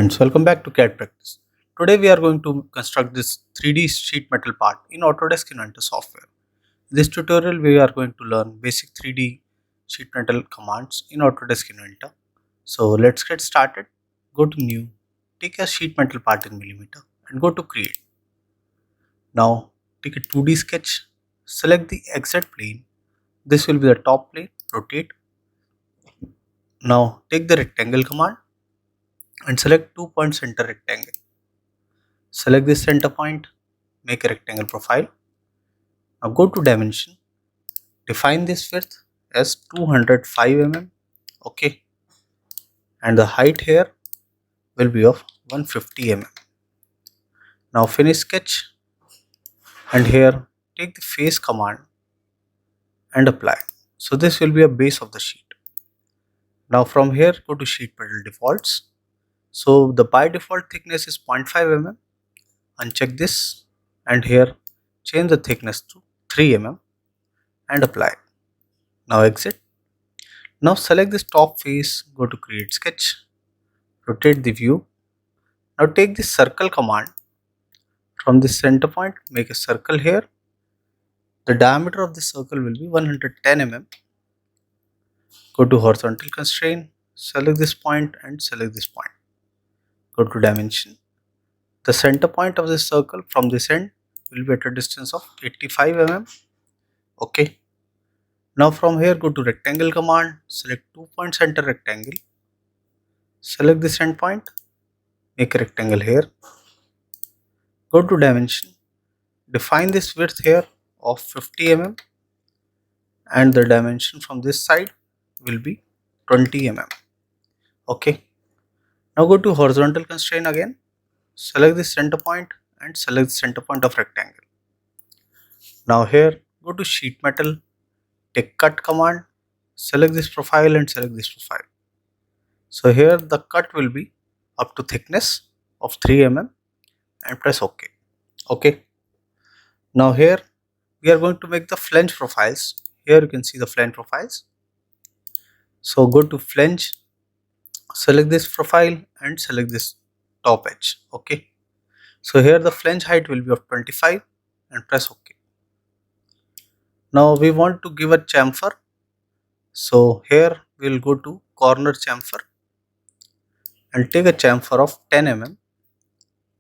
Friends, welcome back to CAD practice. Today we are going to construct this 3D sheet metal part in Autodesk Inventor software. In this tutorial we are going to learn basic 3D sheet metal commands in Autodesk Inventor. So let's get started. Go to new, take a sheet metal part in millimeter and go to create. Now take a 2D sketch, select the exact plane. This will be the top plane, rotate. Now take the rectangle command and select 2-point center rectangle. Select the center point, make a rectangle profile. Now go to dimension, define this width as 205 mm, okay, and the height here will be of 150 mm. Now finish sketch and here take the face command and apply. So this will be a base of the sheet. Now from here go to sheet metal defaults. So the by default thickness is 0.5 mm. Uncheck this and here change the thickness to 3 mm and apply. Now exit. Now select this top face, go to create sketch, rotate the view. Now take the circle command. From this center point, make a circle here. The diameter of the circle will be 110 mm. Go to horizontal constraint, select this point and select this point. Go to dimension. The center point of this circle from this end will be at a distance of 85 mm. Okay. Now from here go to rectangle command, select 2-point center rectangle. Select this end point, make a rectangle here. Go to dimension, define this width here of 50 mm and the dimension from this side will be 20 mm. Okay. Now go to horizontal constraint again, select the center point and select the center point of rectangle. Now here go to sheet metal, take cut command, select this profile and select this profile. So here the cut will be up to thickness of 3 mm and press OK. Okay. Now here we are going to make the flange profiles. Here you can see the flange profiles. So go to flange, select this profile and select this top edge. Okay. So here the flange height will be of 25 and press OK. Now we want to give a chamfer. So here we will go to corner chamfer and take a chamfer of 10 mm.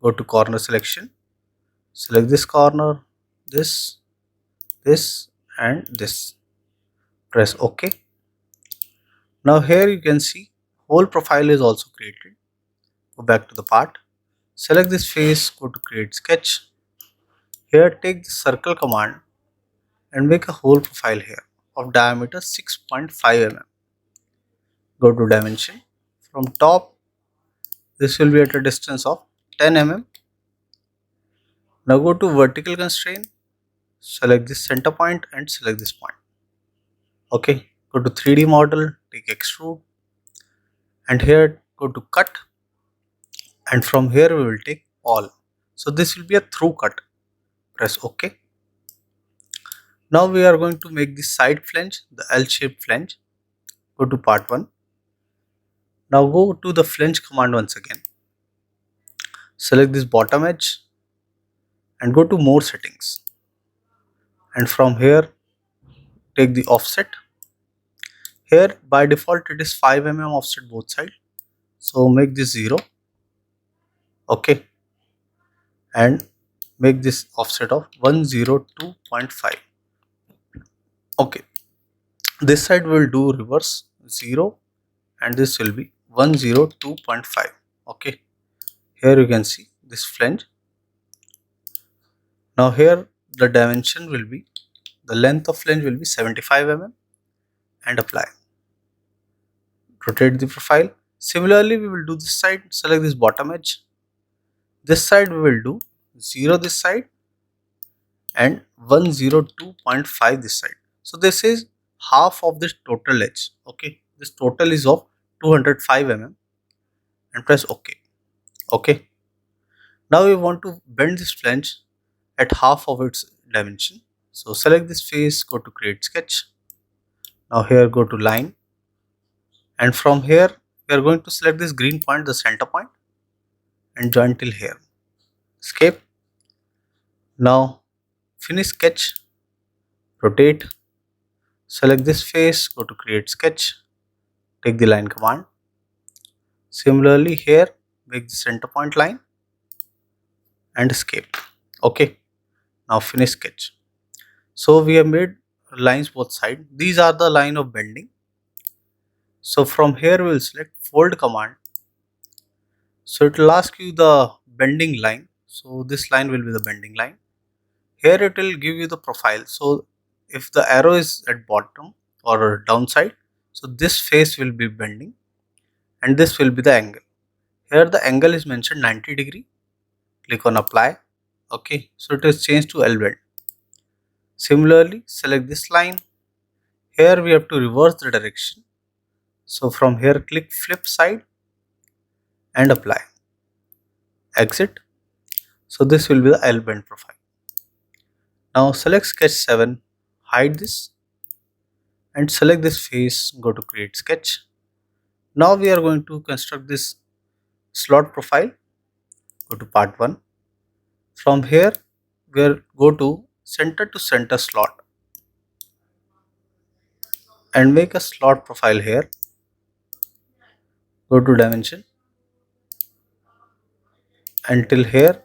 Go to corner selection, select this corner, this and this. Press OK. Now here you can see whole profile is also created. Go back to the part, select this face, go to create sketch. Here take the circle command and make a whole profile here of diameter 6.5 mm. Go to dimension. From top this will be at a distance of 10 mm. Now go to vertical constraint, select this center point and select this point. Okay, go to 3D model, take extrude and here go to cut and from here we will take all. So this will be a through cut. Press OK. Now we are going to make the side flange, the L-shaped flange. Go to part 1. Now go to the flange command once again. Select this bottom edge and go to more settings. And from here take the offset. Here by default it is 5 mm offset both sides. So make this 0. Okay. And make this offset of 102.5. Okay. This side will do reverse 0 and this will be 102.5. Okay. Here you can see this flange. Now here the dimension will be, the length of flange will be 75 mm and apply. Rotate the profile. Similarly we will do this side, select this bottom edge. This side we will do 0 this side and 102.5 this side. So this is half of this total edge. Okay, this total is of 205 mm and press OK. Okay. Now we want to bend this flange at half of its dimension. So select this face, go to create sketch. Now here go to line and from here we are going to select this green point, the center point. and join till here. Escape. Now finish sketch, rotate, select this face, go to create sketch, take the line command. Similarly here, make the center point line and escape. Okay, now finish sketch. So we have made lines both sides. These are the line of bending. So from here we will select fold command. So it will ask you the bending line. So this line will be the bending line. Here it will give you the profile. So if the arrow is at bottom or downside, so this face will be bending and this will be the angle. Here the angle is mentioned 90 degree. Click on apply. Okay, so it is changed to L bend. Similarly, select this line. Here we have to reverse the direction. So from here click flip side and apply. Exit. So this will be the L bend profile. Now select sketch 7, hide this and select this face, go to create sketch. Now we are going to construct this slot profile. Go to part 1. From here we go to center slot and make a slot profile here. Go to dimension until here,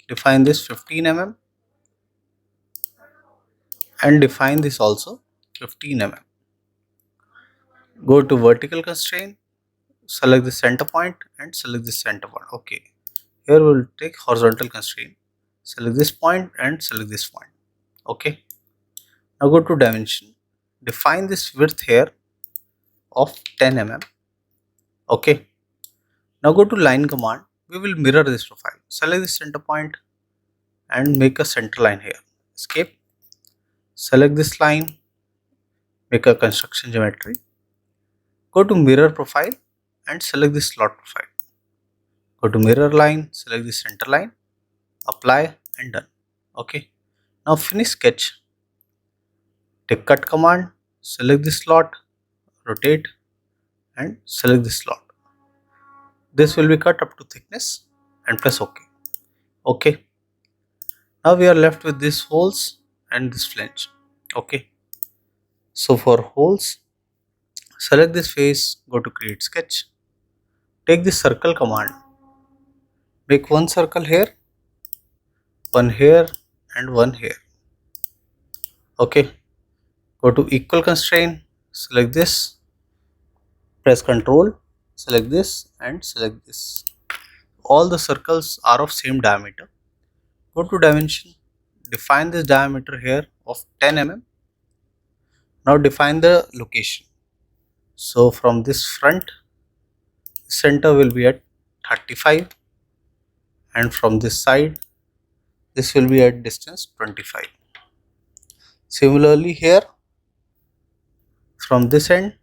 define this 15 mm and define this also 15 mm. Go to vertical constraint, select the center point and select the center point. Okay, here we will take horizontal constraint, select this point and select this point. Okay, now go to dimension, define this width here of 10 mm. Okay, now go to line command, we will mirror this profile, select the center point and make a center line here. Escape, select this line, make a construction geometry, go to mirror profile and select the slot profile. Go to mirror line, select the center line, apply and done. Okay, now finish sketch, take cut command, select the slot, rotate and select the slot. This will be cut up to thickness and press OK. Okay, now we are left with these holes and this flange. Okay, so for holes, select this face, go to create sketch, take the circle command, make one circle here, one here and one here. Okay, go to equal constraint, select this, press Ctrl, select this and select this. All the circles are of same diameter. Go to dimension, define this diameter here of 10 mm. Now define the location. So from this front, center will be at 35 and from this side, this will be at distance 25. Similarly here, from this end,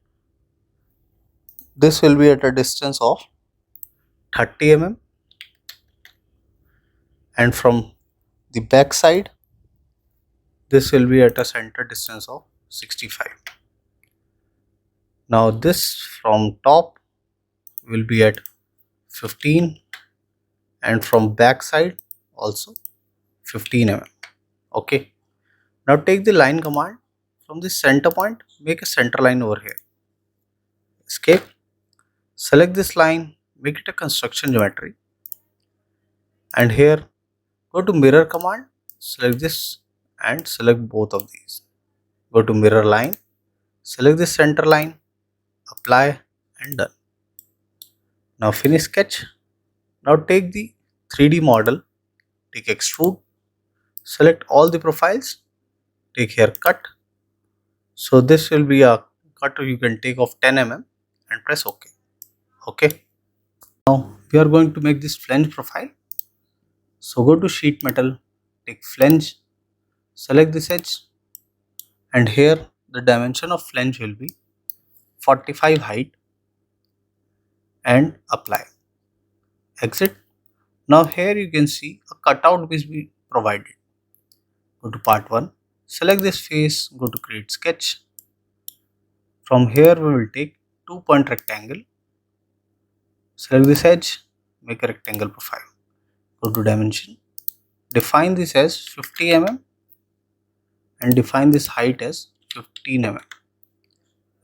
this will be at a distance of 30 mm and from the back side, this will be at a center distance of 65. Now this from top will be at 15 and from back side also 15 mm. Okay, now take the line command, from the center point make a center line over here. Escape, select this line, make it a construction geometry and here go to mirror command, select this and select both of these. Go to mirror line, select the center line, apply and done. Now finish sketch. Now take the 3D model, take extrude, select all the profiles, take here cut. So this will be a cut you can take of 10 mm and press OK. Okay. Now we are going to make this flange profile. So go to sheet metal, take flange, select this edge and here the dimension of flange will be 45 height and apply. Exit. Now here you can see a cutout which we provided. Go to part 1, select this face, go to create sketch. From here we will take 2-point rectangle, select this edge, make a rectangle profile. Go to dimension, define this as 50 mm and define this height as 15 mm.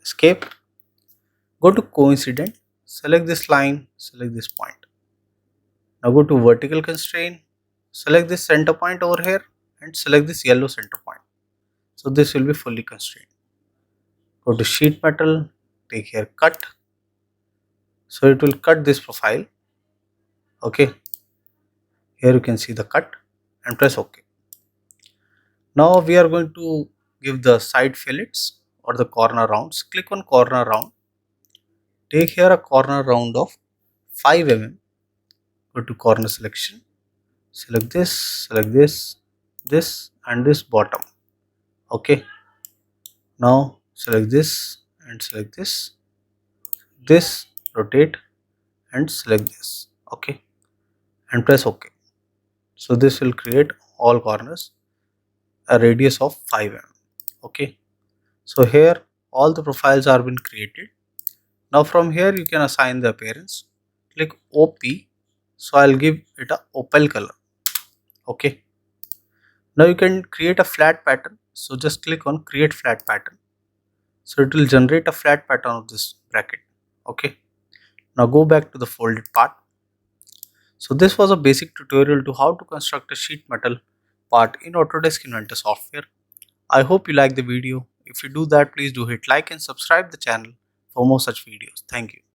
Escape. Go to coincident, select this line, select this point. Now go to vertical constraint, select this center point over here and select this yellow center point. So this will be fully constrained. Go to sheet metal, take here cut. So it will cut this profile. Okay. Here you can see the cut and press OK. Now we are going to give the side fillets or the corner rounds. Click on corner round. Take here a corner round of 5 mm. Go to corner selection. Select this and this bottom. Okay. Now select this and select this, rotate and select this. Okay. And press OK. So this will create all corners a radius of 5 mm. Okay. So here all the profiles are been created. Now from here you can assign the appearance. Click OP. So I'll give it a opal color. Okay. Now you can create a flat pattern. So just click on create flat pattern. So it will generate a flat pattern of this bracket. Okay. Now go back to the folded part. So this was a basic tutorial to how to construct a sheet metal part in Autodesk Inventor software. I hope you like the video. If you do that, please do hit like and subscribe the channel for more such videos. Thank you.